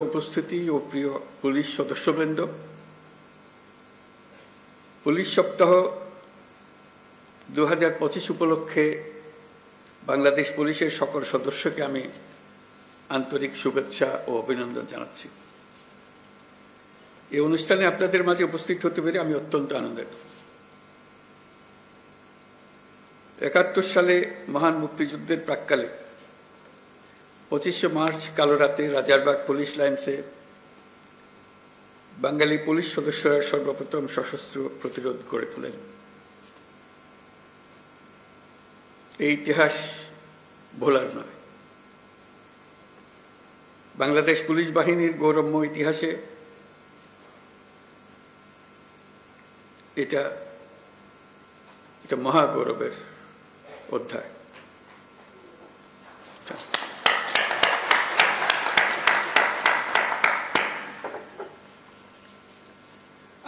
উপস্থিতি ও প্রিয় পুলিশ সদস্যবৃন্দ, পুলিশ সপ্তাহ 2025 উপলক্ষে বাংলাদেশ পুলিশের সকল সদস্যকে আমি আন্তরিক শুভেচ্ছা ও অভিনন্দন জানাচ্ছি। এই অনুষ্ঠানে আপনাদের মাঝে উপস্থিত হতে পেরে আমি অত্যন্ত আনন্দিত। 71 সালে মহান মুক্তিযুদ্ধের প্রাক্কালে 25শে মার্চ কালো রাতে রাজারবাগ পুলিশ লাইন্সে বাঙালি পুলিশ সদস্যরা সর্বপ্রথম সশস্ত্র প্রতিরোধ গড়ে তোলেন। এই ইতিহাস ভোলার নয়। বাংলাদেশ পুলিশ বাহিনীর গৌরবময় ইতিহাসে এটা মহাগৌরবের অধ্যায়।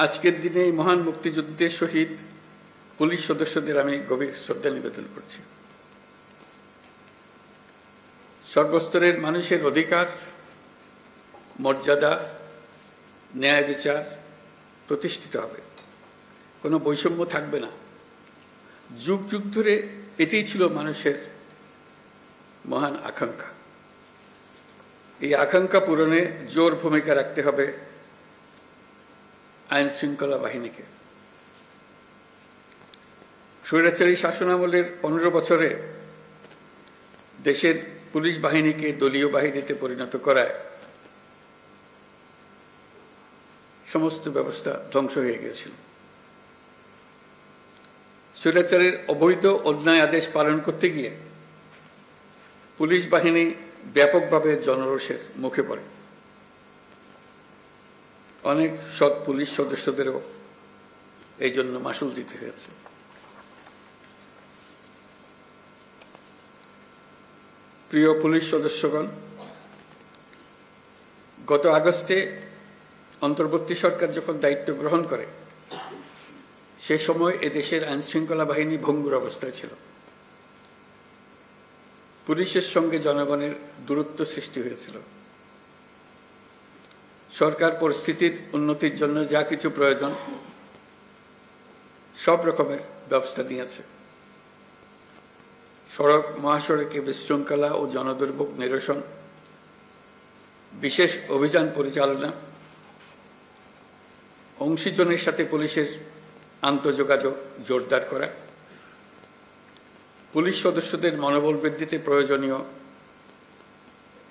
আজকের দিনে এই মহান মুক্তিযুদ্ধের শহীদ পুলিশ সদস্যদের আমি গভীর শ্রদ্ধা নিবেদন করছি। সর্বস্তরের মানুষের অধিকার, মর্যাদা, ন্যায় বিচার প্রতিষ্ঠিত হবে, কোনো বৈষম্য থাকবে না। যুগ যুগ ধরে এটাই ছিল মানুষের মহান আকাঙ্ক্ষা। এই আকাঙ্ক্ষা পূরণে জোর ভূমিকা রাখতে হবে আইন শৃঙ্খলা বাহিনীকে। স্বৈরাচারী শাসনামলের 15 বছরে দেশের পুলিশ বাহিনীকে দলীয় বাহিনীতে পরিণত করায় সমস্ত ব্যবস্থা ধ্বংস হয়ে গিয়েছিল। স্বৈরাচারের অবৈধ অন্যায় আদেশ পালন করতে গিয়ে পুলিশ বাহিনী ব্যাপকভাবে জনরোষের মুখে পড়ে। অনেক সৎ পুলিশ সদস্যদেরও এই জন্য মাশুল দিতে হয়েছে। প্রিয় পুলিশ সদস্যগণ, গত আগস্টে অন্তর্বর্তী সরকার যখন দায়িত্ব গ্রহণ করে সে সময় এদেশের আইন শৃঙ্খলা বাহিনী ভঙ্গুর অবস্থায় ছিল। পুলিশের সঙ্গে জনগণের দূরত্ব সৃষ্টি হয়েছিল। সরকার পরিস্থিতির উন্নতির জন্য যা কিছু প্রয়োজন সব রকমের ব্যবস্থা নিয়েছে। সড়ক মহাসড়কে বিশৃঙ্খলা ও জনদুর্ভোগ নিরসন, বিশেষ অভিযান পরিচালনা, অংশীজনের সাথে পুলিশের আন্তঃযোগাযোগ জোরদার করা, পুলিশ সদস্যদের মনোবল বৃদ্ধিতে প্রয়োজনীয়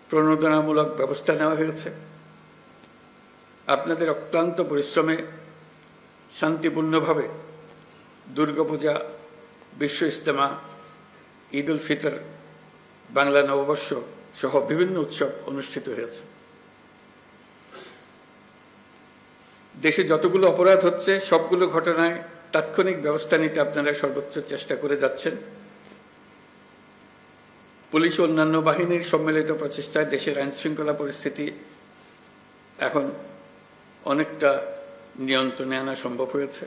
প্রণোদনামূলক ব্যবস্থা নেওয়া হয়েছে। আপনাদের অক্লান্ত পরিশ্রমে শান্তিপূর্ণভাবে দুর্গাপূজা, বিশ্ব ইজতেমা, ঈদ উল ফিতর, বাংলা নববর্ষ সহ বিভিন্ন উৎসব অনুষ্ঠিত হয়েছে। দেশে যতগুলো অপরাধ হচ্ছে সবগুলো ঘটনায় তাৎক্ষণিক ব্যবস্থা নিতে আপনারা সর্বোচ্চ চেষ্টা করে যাচ্ছেন। পুলিশ ও অন্যান্য বাহিনীর সম্মিলিত প্রচেষ্টায় দেশের আইন শৃঙ্খলা পরিস্থিতি এখন অনেকটা নিয়ন্ত্রণে আনা সম্ভব হয়েছে।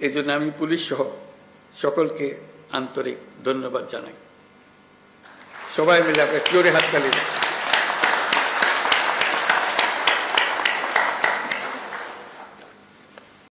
এই জন্য আমি পুলিশ সহ সকলকে আন্তরিক ধন্যবাদ জানাই। সবাই মিলে আপনার জোরে হাততালি।